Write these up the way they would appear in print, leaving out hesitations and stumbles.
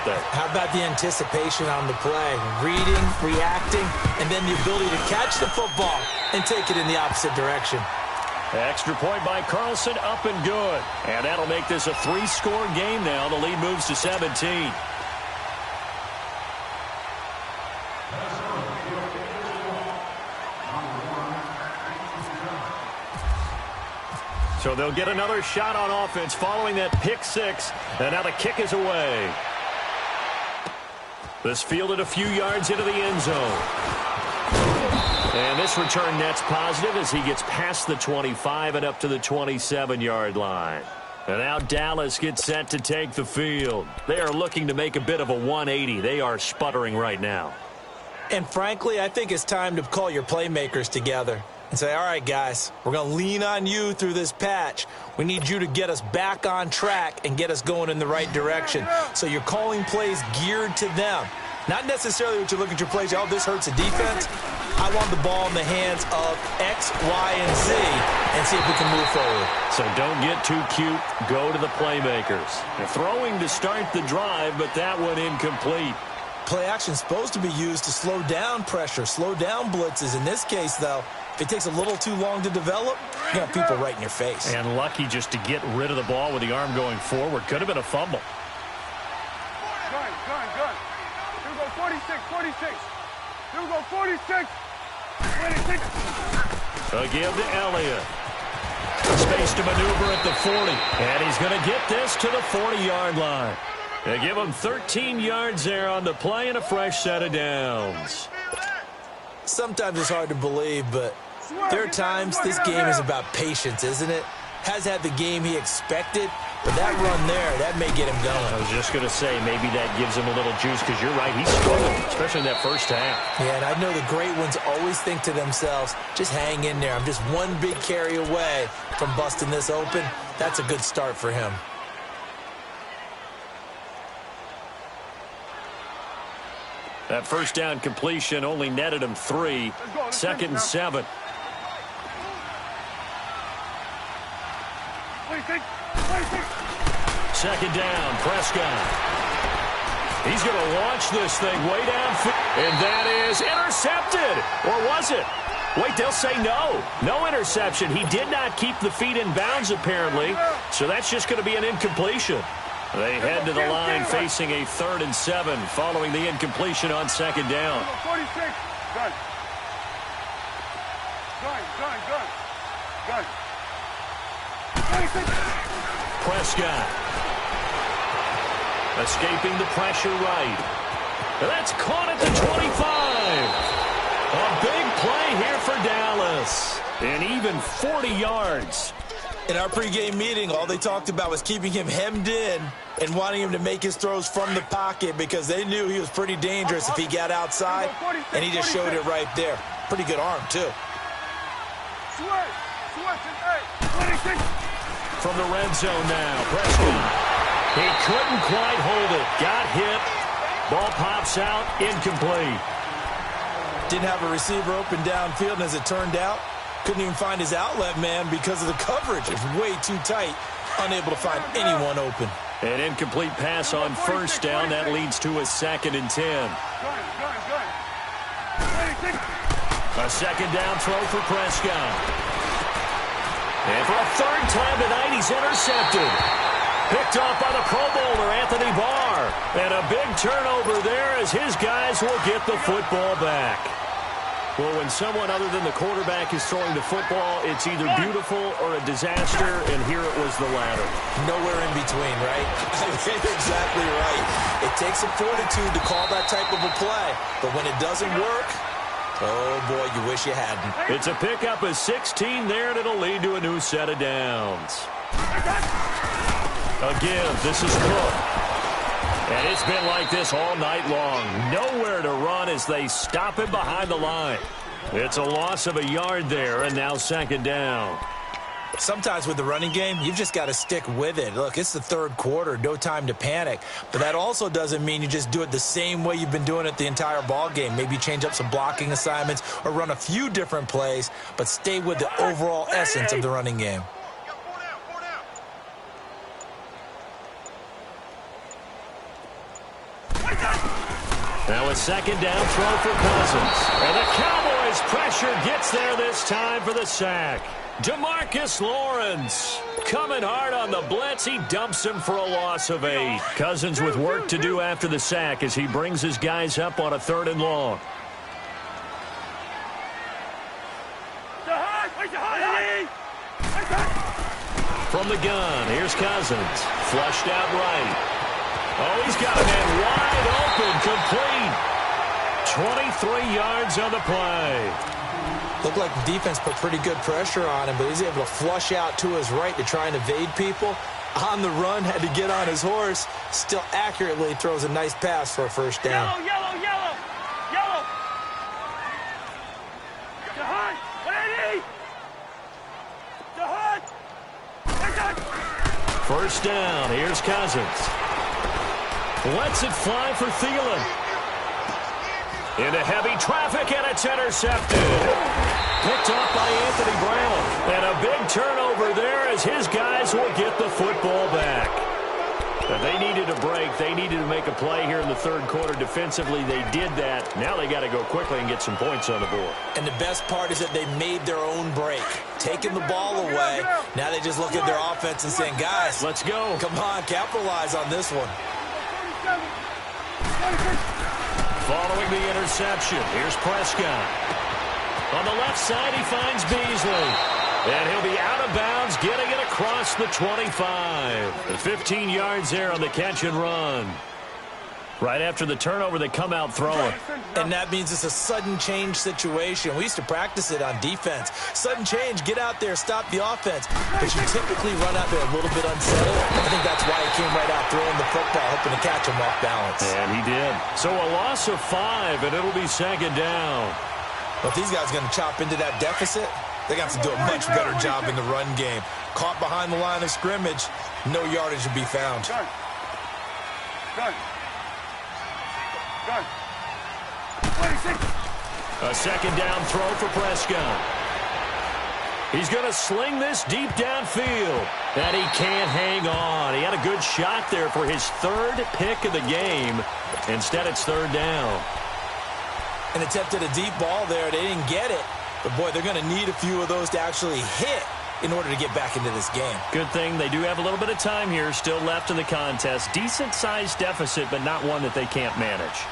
out there. How about the anticipation on the play? Reading, reacting, and then the ability to catch the football and take it in the opposite direction. Extra point by Carlson, up and good. And that'll make this a 3-score game now. The lead moves to 17. So they'll get another shot on offense following that pick six. And now the kick is away. This fielded a few yards into the end zone. And this return net's positive as he gets past the 25 and up to the 27-yard line. And now Dallas gets set to take the field. They are looking to make a bit of a 180. They are sputtering right now. And frankly, I think it's time to call your playmakers together and say, all right, guys, we're going to lean on you through this patch. We need you to get us back on track and get us going in the right direction. So you're calling plays geared to them. Not necessarily what you're looking at your plays. Oh, this hurts the defense. I want the ball in the hands of X, Y, and Z and see if we can move forward. So don't get too cute. Go to the playmakers. They're throwing to start the drive, but that one incomplete. Play action is supposed to be used to slow down pressure, slow down blitzes. In this case, though, if it takes a little too long to develop, you got people right in your face. And lucky just to get rid of the ball with the arm going forward. Could have been a fumble. Good. Here we go, 46. Here we go, 46. 26. A give to Elliott. Space to maneuver at the 40. And he's going to get this to the 40-yard line. They give him 13 yards there on the play and a fresh set of downs. Sometimes it's hard to believe, but there are times this game is about patience, isn't it? Has had the game he expected, but that run there, that may get him going. I was just going to say, maybe that gives him a little juice, because you're right, he's struggling, especially in that first half. Yeah, and I know the great ones always think to themselves, just hang in there. I'm just one big carry away from busting this open. That's a good start for him. That first down completion only netted him 3. Second and 7. 26. Second down, Prescott. He's going to launch this thing way downfield. And that is intercepted. Or was it? Wait, they'll say no. No interception. He did not keep the feet in bounds, apparently. So that's just going to be an incompletion. They head to the line facing a 3rd and 7 following the incompletion on second down. 46. Good. Good. 26. Prescott. Escaping the pressure right. And that's caught at the 25. A big play here for Dallas. And even 40 yards. In our pregame meeting, all they talked about was keeping him hemmed in and wanting him to make his throws from the pocket because they knew he was pretty dangerous if he got outside, and he just showed it right there. Pretty good arm, too. From the red zone now, Prescott. He couldn't quite hold it. Got hit. Ball pops out, incomplete. Didn't have a receiver open downfield, and as it turned out, couldn't even find his outlet man because of the coverage. It's way too tight. Unable to find anyone open. An incomplete pass on first down. That leads to a 2nd and 10. A second down throw for Prescott. And for a 3rd time tonight, he's intercepted. Picked off by the Pro Bowler, Anthony Barr. And a big turnover there as his guys will get the football back. Well, when someone other than the quarterback is throwing the football, it's either beautiful or a disaster, and here it was the latter. Nowhere in between, right? Exactly right. It takes some fortitude to call that type of a play, but when it doesn't work, oh, boy, you wish you hadn't. It's a pickup of 16 there, and it'll lead to a new set of downs. Again, this is Cook. And it's been like this all night long. Nowhere to run as they stop him behind the line. It's a loss of a yard there, and now 2nd down. Sometimes with the running game, you've just got to stick with it. Look, it's the 3rd quarter, no time to panic. But that also doesn't mean you just do it the same way you've been doing it the entire ball game. Maybe change up some blocking assignments or run a few different plays, but stay with the overall essence of the running game. Now a second down throw for Cousins. And the Cowboys' pressure gets there this time for the sack. DeMarcus Lawrence coming hard on the blitz. He dumps him for a loss of 8. Cousins with work to do after the sack as he brings his guys up on a 3rd and long. From the gun, here's Cousins. Flushed out right. Oh, he's got a man wide open, complete. 23 yards on the play. Looked like the defense put pretty good pressure on him, but he's able to flush out to his right to try and evade people. On the run, had to get on his horse. Still accurately throws a nice pass for a first down. Yellow, yellow, yellow, yellow. Jahan, 180. Jahan. First down, here's Cousins. Lets it fly for Thielen. Into heavy traffic, and it's intercepted. Picked off by Anthony Brown. And a big turnover there as his guys will get the football back. But they needed a break. They needed to make a play here in the 3rd quarter. Defensively, they did that. Now they got to go quickly and get some points on the board. And the best part is that they made their own break. Taking the ball away. Now they just look at their offense and saying, guys, let's go. Come on, capitalize on this one. Following the interception, here's Prescott. On the left side, he finds Beasley. And he'll be out of bounds, getting it across the 25. The 15 yards there on the catch and run. Right after the turnover, they come out throwing. And that means it's a sudden change situation. We used to practice it on defense. Sudden change, get out there, stop the offense. But you typically run out there a little bit unsettled. I think that's why he came right out throwing the football, hoping to catch him off balance. And he did. So a loss of 5, and it'll be 2nd down. But if these guys are going to chop into that deficit, they're going to have to do a much better job in the run game. Caught behind the line of scrimmage, no yardage to be found. Gun. Gun. 26. A second down throw for Prescott. He's going to sling this deep downfield. And he can't hang on. He had a good shot there for his 3rd pick of the game. Instead, it's 3rd down. An attempt at a deep ball there. They didn't get it. But, boy, they're going to need a few of those to actually hit in order to get back into this game. Good thing they do have a little bit of time here still left in the contest. Decent-sized deficit, but not one that they can't manage.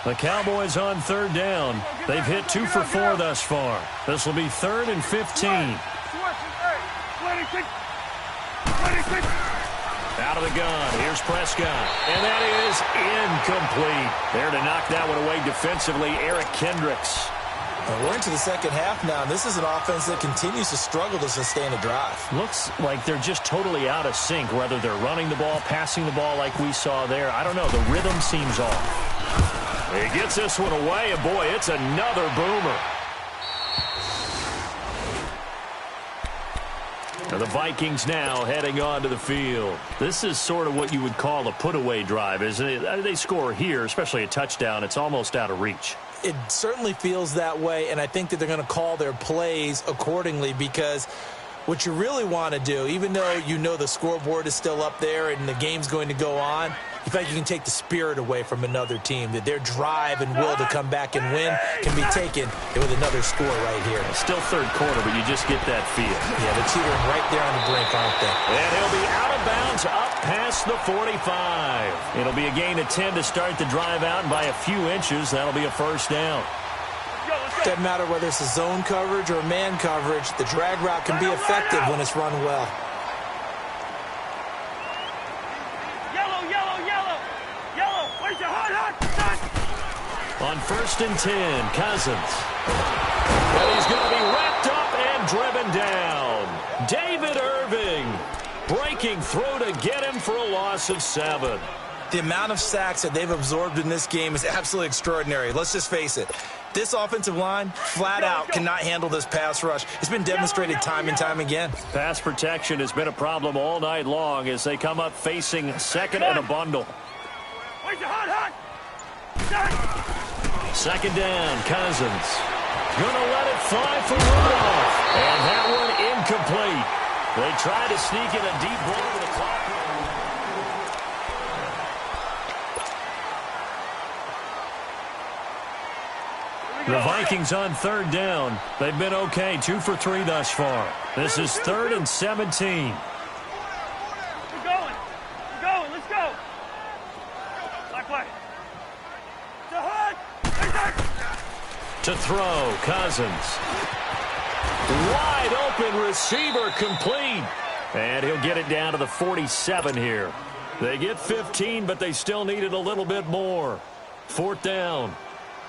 The Cowboys on 3rd down. They've hit 2 for 4 thus far. This will be 3rd and 15. 26. 26. Out of the gun, here's Prescott. And that is incomplete. There to knock that one away defensively, Eric Kendricks. And we're into the 2nd half now, and this is an offense that continues to struggle to sustain a drive. Looks like they're just totally out of sync, whether they're running the ball, passing the ball like we saw there. I don't know, the rhythm seems off. He gets this one away, and boy, it's another boomer. And the Vikings now heading onto the field. This is sort of what you would call a put-away drive, isn't it? They score here, especially a touchdown. It's almost out of reach. It certainly feels that way, and I think that they're going to call their plays accordingly because what you really want to do, even though you know the scoreboard is still up there and the game's going to go on, you feel like you can take the spirit away from another team, that their drive and will to come back and win can be taken with another score right here. Still 3rd quarter, but you just get that feel. Yeah, they're teetering right there on the brink, aren't they? And he'll be out of bounds up past the 45. It'll be a gain of 10 to start the drive out, and by a few inches, that'll be a first down. Doesn't matter whether it's a zone coverage or man coverage, the drag route can be effective when it's run well. On 1st and 10, Cousins. And he's going to be wrapped up and driven down. David Irving breaking through to get him for a loss of 7. The amount of sacks that they've absorbed in this game is absolutely extraordinary. Let's just face it. This offensive line, flat out, cannot handle this pass rush. It's been demonstrated time and time again. Pass protection has been a problem all night long as they come up facing 2nd and a bundle. 2nd down, Cousins. Gonna let it fly for Rudolph. And that one incomplete. They try to sneak in a deep ball to the clock. The Vikings on third down. They've been okay, 2 for 3 thus far. This is 3rd and 17. We're going. We're going. Let's go. Black way. To Hunt. To throw, Cousins. Wide open receiver complete. And he'll get it down to the 47 here. They get 15, but they still needed a little bit more. 4th down.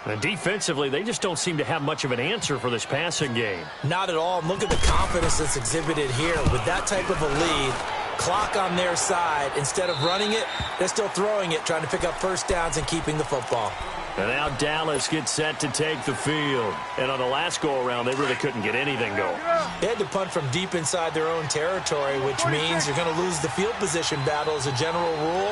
And defensively, they just don't seem to have much of an answer for this passing game. Not at all. And look at the confidence that's exhibited here. With that type of a lead, clock on their side, instead of running it, they're still throwing it, trying to pick up first downs and keeping the football. And now Dallas gets set to take the field. And on the last go-around, they really couldn't get anything going. They had to punt from deep inside their own territory, which means you're going to lose the field position battle as a general rule.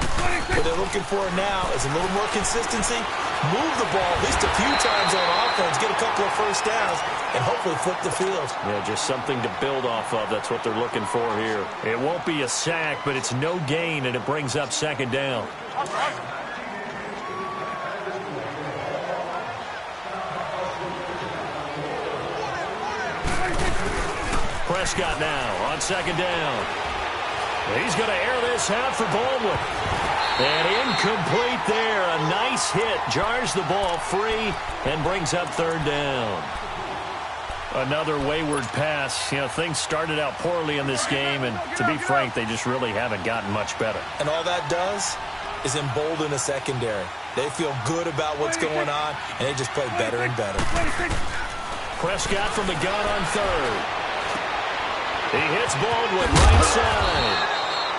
What they're looking for now is a little more consistency, move the ball at least a few times on offense, get a couple of first downs, and hopefully flip the field. Yeah, just something to build off of. That's what they're looking for here. It won't be a sack, but it's no gain, and it brings up 2nd down. Prescott now on 2nd down. He's going to air this out for Baldwin. And incomplete there. A nice hit. Jars the ball free and brings up 3rd down. Another wayward pass. You know, things started out poorly in this game, and to be frank, they just really haven't gotten much better. And all that does is embolden a secondary. They feel good about what's going on, and they just play better and better. Prescott from the gun on 3rd. He hits Baldwin right side.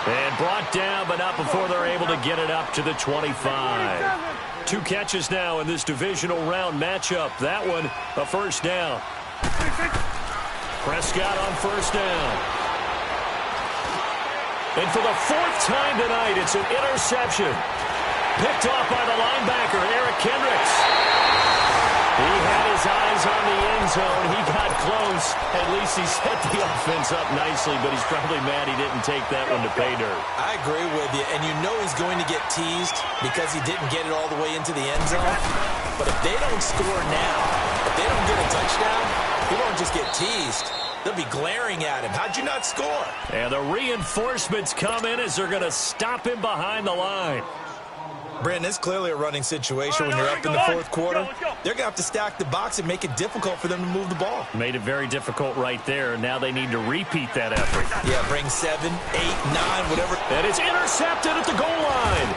And brought down, but not before they're able to get it up to the 25. 2 catches now in this divisional round matchup. That one, a first down. Prescott on 1st down. And for the 4th time tonight, it's an interception. Picked off by the linebacker, Eric Kendricks. He had his eyes on the end zone. He got close. At least he set the offense up nicely, but he's probably mad he didn't take that one to pay dirt. I agree with you, and you know he's going to get teased because he didn't get it all the way into the end zone. But if they don't score now, if they don't get a touchdown, he won't just get teased. They'll be glaring at him. How'd you not score? And the reinforcements come in as they're going to stop him behind the line. Brandon, it's clearly a running situation when you're up in the 4th quarter. They're going to have to stack the box and make it difficult for them to move the ball. Made it very difficult right there. Now they need to repeat that effort. Yeah, bring 7, 8, 9, whatever. And it's intercepted at the goal line.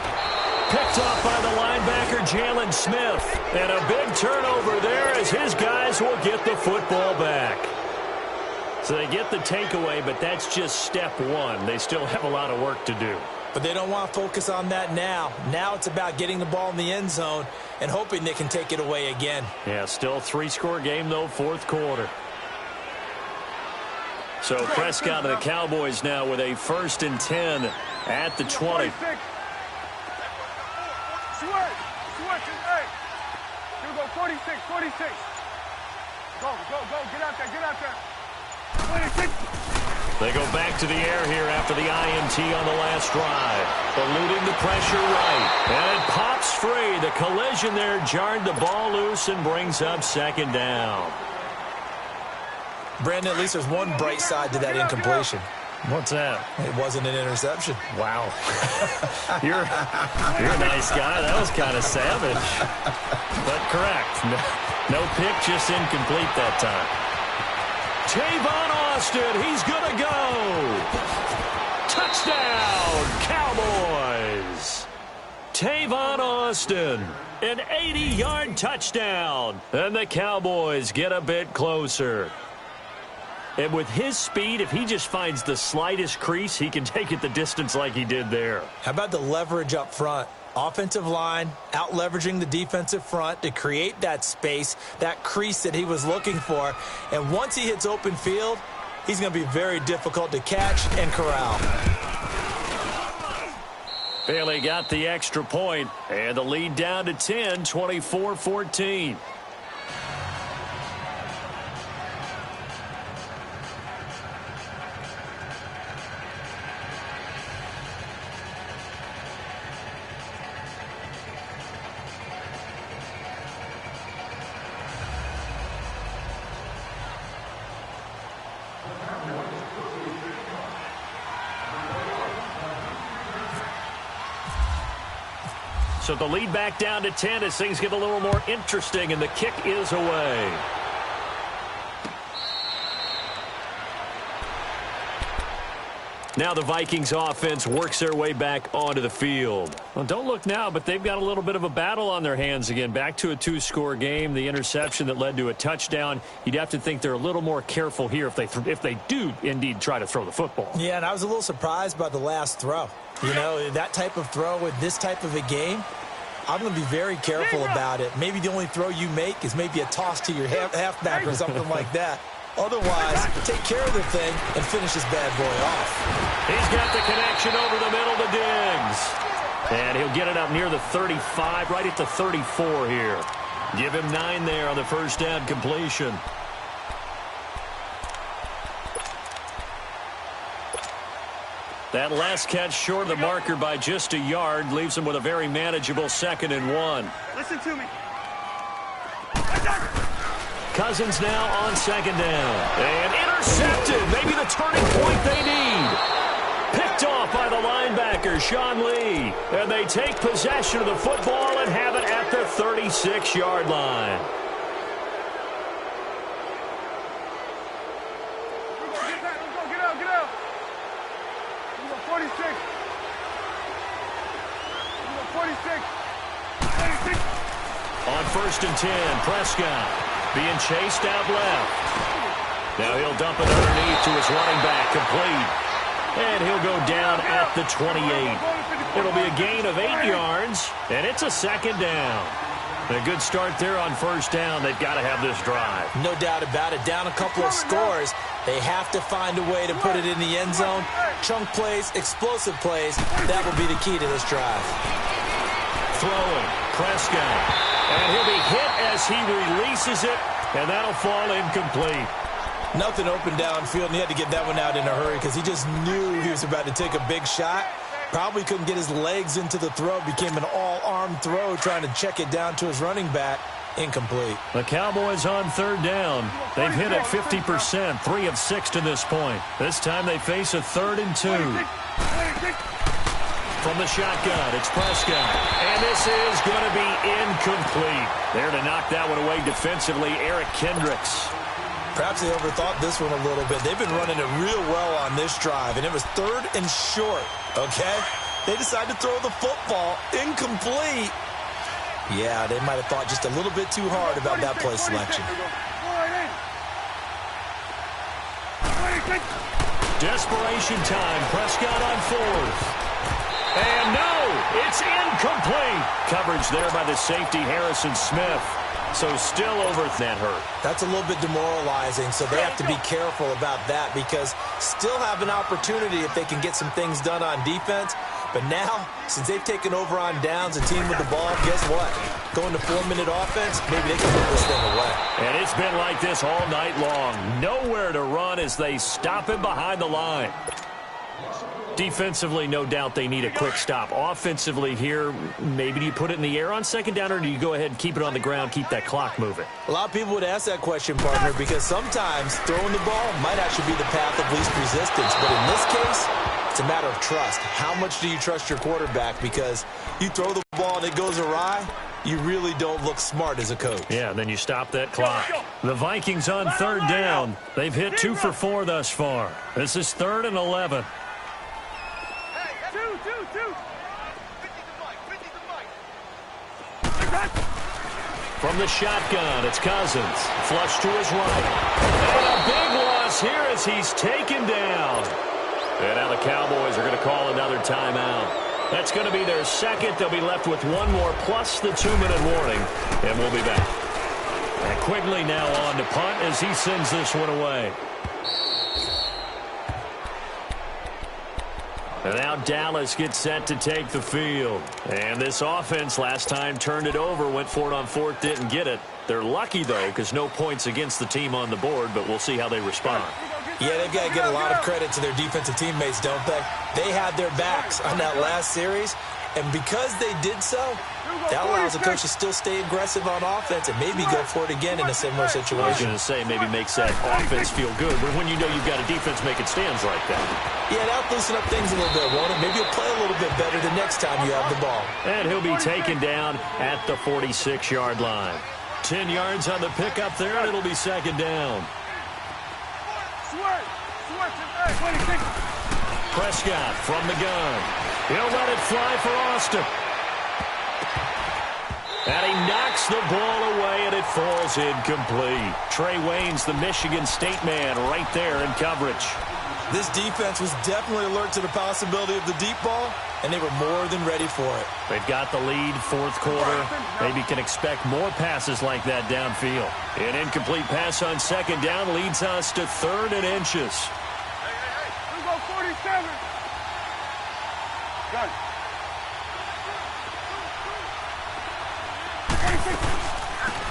Picked off by the linebacker, Jalen Smith. And a big turnover there as his guys will get the football back. So they get the takeaway, but that's just step 1. They still have a lot of work to do. But they don't want to focus on that now. Now it's about getting the ball in the end zone and hoping they can take it away again. Yeah, still a 3-score game, though, 4th quarter. So Prescott and the Cowboys now with a 1st and 10 at the 20. Here we go, 46, 46. Go, get out there. 26. They go back to the air here after the INT on the last drive. Eluding the pressure right. And it pops free. The collision there jarred the ball loose and brings up 2nd down. Brandon, at least there's one bright side to that incompletion. What's that? It wasn't an interception. Wow. You're a nice guy. That was kind of savage. But correct. No pick, just incomplete that time. Tavon Austin, he's going to go. Touchdown, Cowboys. Tavon Austin, an 80-yard touchdown. And the Cowboys get a bit closer. And with his speed, if he just finds the slightest crease, he can take it the distance like he did there. How about the leverage up front? Offensive line out-leveraging the defensive front to create that space, that crease that he was looking for. And once he hits open field, he's going to be very difficult to catch and corral. Bailey got the extra point, and the lead down to 10, 24-14. So the lead back down to 10 as things get a little more interesting, and the kick is away. Now the Vikings offense works their way back onto the field. Well, don't look now, but they've got a little bit of a battle on their hands again. Back to a two-score game. The interception that led to a touchdown. You'd have to think they're a little more careful here if they do indeed try to throw the football. Yeah, and I was a little surprised by the last throw. You know, that type of throw with this type of a game, I'm going to be very careful about it. Maybe the only throw you make is maybe a toss to your halfback or something like that. Otherwise, take care of the thing and finish this bad boy off. He's got the connection over the middle to Diggs. And he'll get it up near the 35, right at the 34 here. Give him 9 there on the first down completion. That last catch short of the marker by just a yard leaves him with a very manageable 2nd and 1. Listen to me. Cousins now on 2nd down. And intercepted. Maybe the turning point they need. Picked off by the linebacker, Sean Lee. And they take possession of the football and have it at the 36-yard line. Get out. 46. 46. On 1st and 10, Prescott being chased out left. Now he'll dump it underneath to his running back, complete. And he'll go down at the 28. It'll be a gain of 8 yards, and it's a 2nd down. A good start there on 1st down. They've got to have this drive. No doubt about it. Down a couple of scores. They have to find a way to put it in the end zone. Chunk plays, explosive plays. That will be the key to this drive. Throwing, Prescott. And he'll be hit as he releases it, and that'll fall incomplete. Nothing open downfield, and he had to get that one out in a hurry because he just knew he was about to take a big shot. Probably couldn't get his legs into the throw. Became an all-arm throw trying to check it down to his running back. Incomplete. The Cowboys on 3rd down. They've hit at 50%, 3 of 6 to this point. This time they face a 3rd and 2. From the shotgun, it's Prescott. And this is going to be incomplete. There to knock that one away defensively, Eric Kendricks. Perhaps they overthought this one a little bit. They've been running it real well on this drive, and it was 3rd and short, okay? They decided to throw the football incomplete. Yeah, they might have thought just a little bit too hard about that play selection. Desperation time. Prescott on 4th. And no, it's incomplete. Coverage there by the safety, Harrison Smith. So still over that hurt. That's a little bit demoralizing, so they have to be careful about that because still have an opportunity if they can get some things done on defense. But now, since they've taken over on downs, a team with the ball, guess what? Going to 4-minute offense, maybe they can put this thing away. And it's been like this all night long. Nowhere to run as they stop him behind the line. Defensively, no doubt they need a quick stop. Offensively here, maybe do you put it in the air on 2nd down, or do you go ahead and keep it on the ground, keep that clock moving? A lot of people would ask that question, partner, because sometimes throwing the ball might actually be the path of least resistance. But in this case, it's a matter of trust. How much do you trust your quarterback? Because you throw the ball and it goes awry, you really don't look smart as a coach. Yeah, and then you stop that clock. The Vikings on 3rd down. They've hit 2 for 4 thus far. This is 3rd and 11. From the shotgun, it's Cousins. Flush to his right. And a big loss here as he's taken down. And now the Cowboys are going to call another timeout. That's going to be their 2nd. They'll be left with 1 more plus the 2-minute warning. And we'll be back. And Quigley now on to punt as he sends this one away. And now Dallas gets set to take the field. And this offense last time turned it over, went for it on 4th, didn't get it. They're lucky, though, because no points against the team on the board, but we'll see how they respond. Yeah, they've got to get a lot of credit to their defensive teammates, don't they? They had their backs on that last series, And because they did so, that allows the coach to still stay aggressive on offense and maybe go for it again in a similar situation. I was going to say maybe makes that offense feel good, but when you know you've got a defense making stands like that. Yeah, that'll loosen up things a little bit, won't it? Maybe you'll play a little bit better the next time you have the ball. And he'll be taken down at the 46-yard line. 10 yards on the pickup there, and it'll be second down. Prescott from the gun. He'll let it fly for Austin. And he knocks the ball away, and it falls incomplete. Trey Waynes, the Michigan State man, right there in coverage. This defense was definitely alert to the possibility of the deep ball, and they were more than ready for it. They've got the lead, fourth quarter. Maybe can expect more passes like that downfield. An incomplete pass on second down leads us to 3rd and inches. We go 47. Got it.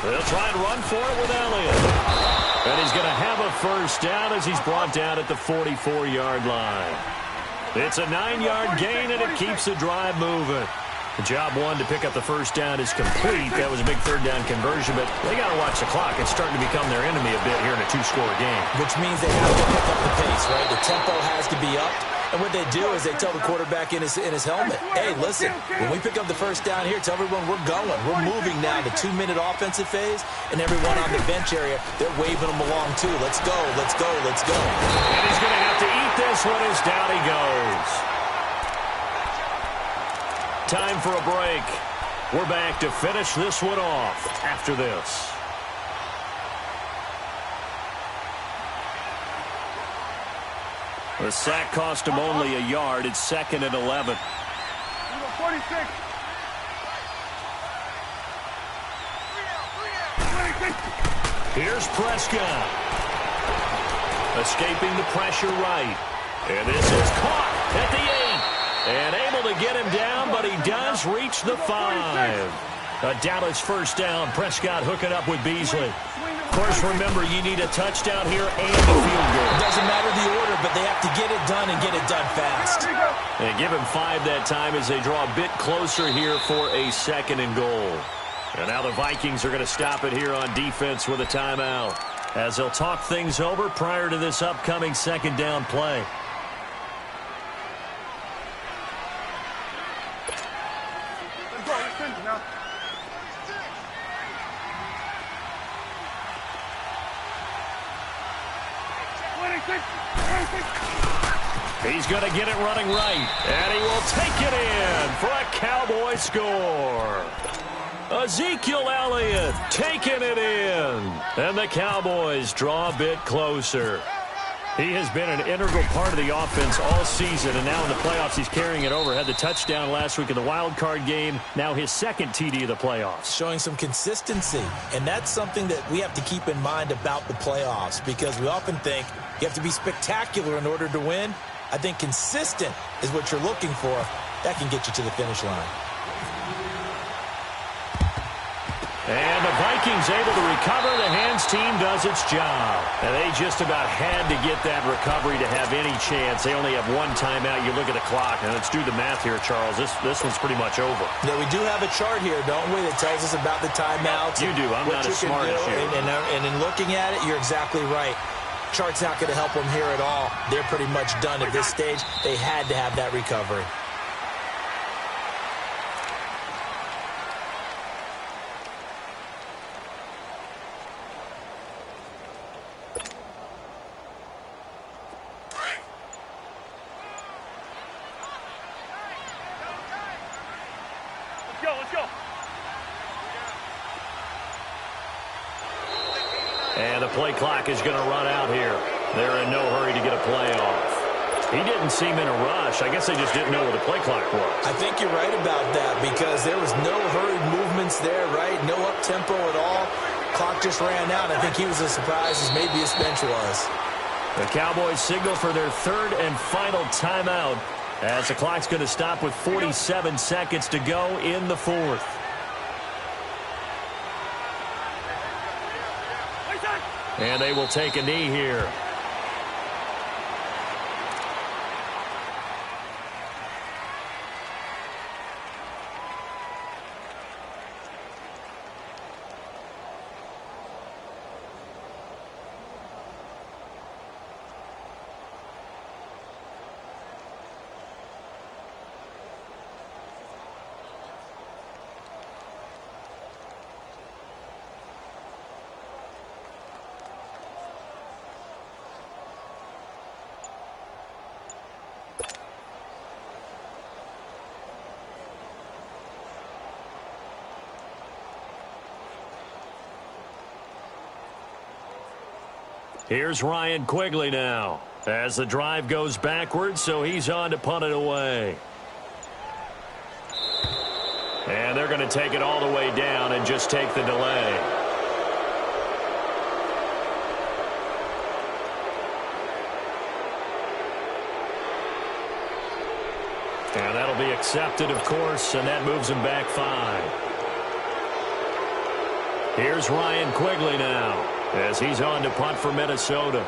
They'll try and run for it with Elliott. And he's going to have a first down as he's brought down at the 44-yard line. It's a 9-yard gain, and it keeps the drive moving. The job one to pick up the first down is complete. That was a big third down conversion, but they got to watch the clock. It's starting to become their enemy a bit here in a 2-score game. Which means they have to pick up the pace, right? The tempo has to be upped. And what they do is they tell the quarterback in his helmet, hey, listen, when we pick up the first down here, tell everyone we're going. We're moving now to 2-minute offensive phase, and everyone on the bench area, they're waving them along too. Let's go, let's go, let's go. And he's going to have to eat this one as down he goes. Time for a break. We're back to finish this one off after this. The sack cost him only a yard. It's 2nd and 11. 46. Here's Prescott. Escaping the pressure right. And this is caught at the 8. And able to get him down, but he does reach the 5. A Dallas first down. Prescott hooking up with Beasley. Of course, remember, you need a touchdown here and a field goal. It doesn't matter the order, but they have to get it done and get it done fast. And give him 5 that time as they draw a bit closer here for a 2nd and goal. And now the Vikings are going to stop it here on defense with a timeout, as they'll talk things over prior to this upcoming 2nd down play. Let's go. Let's finish now. He's going to get it running right, and he will take it in for a Cowboy score. Ezekiel Elliott taking it in, and the Cowboys draw a bit closer. He has been an integral part of the offense all season, and now in the playoffs he's carrying it over. Had the touchdown last week in the wild card game, now his 2nd TD of the playoffs. Showing some consistency, and that's something that we have to keep in mind about the playoffs, because we often think you have to be spectacular in order to win. I think consistent is what you're looking for. That can get you to the finish line. And the Vikings able to recover. The hands team does its job. And they just about had to get that recovery to have any chance. They only have 1 timeout. You look at the clock, and let's do the math here, Charles. This one's pretty much over. Yeah, we do have a chart here, don't we, that tells us about the timeouts. You do. I'm not as smart as you. And in looking at it, you're exactly right. Chart's not going to help them here at all. They're pretty much done at this stage. They had to have that recovery. Let's go. And the play clock is going to run out here. They're in no hurry to get a play off. He didn't seem in a rush. I guess they just didn't know where the play clock was. I think you're right about that, because there was no hurried movements there, right? No up-tempo at all. Clock just ran out. I think he was as surprised as maybe his bench was. The Cowboys signal for their 3rd and final timeout, as the clock's going to stop with 47 seconds to go in the 4th. And they will take a knee here. Here's Ryan Quigley now as the drive goes backwards, so he's on to punt it away. And they're going to take it all the way down and just take the delay. And that'll be accepted, of course, and that moves him back 5. Here's Ryan Quigley now as he's on to punt for Minnesota.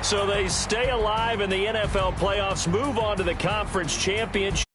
So they stay alive in the NFL playoffs, move on to the conference championship.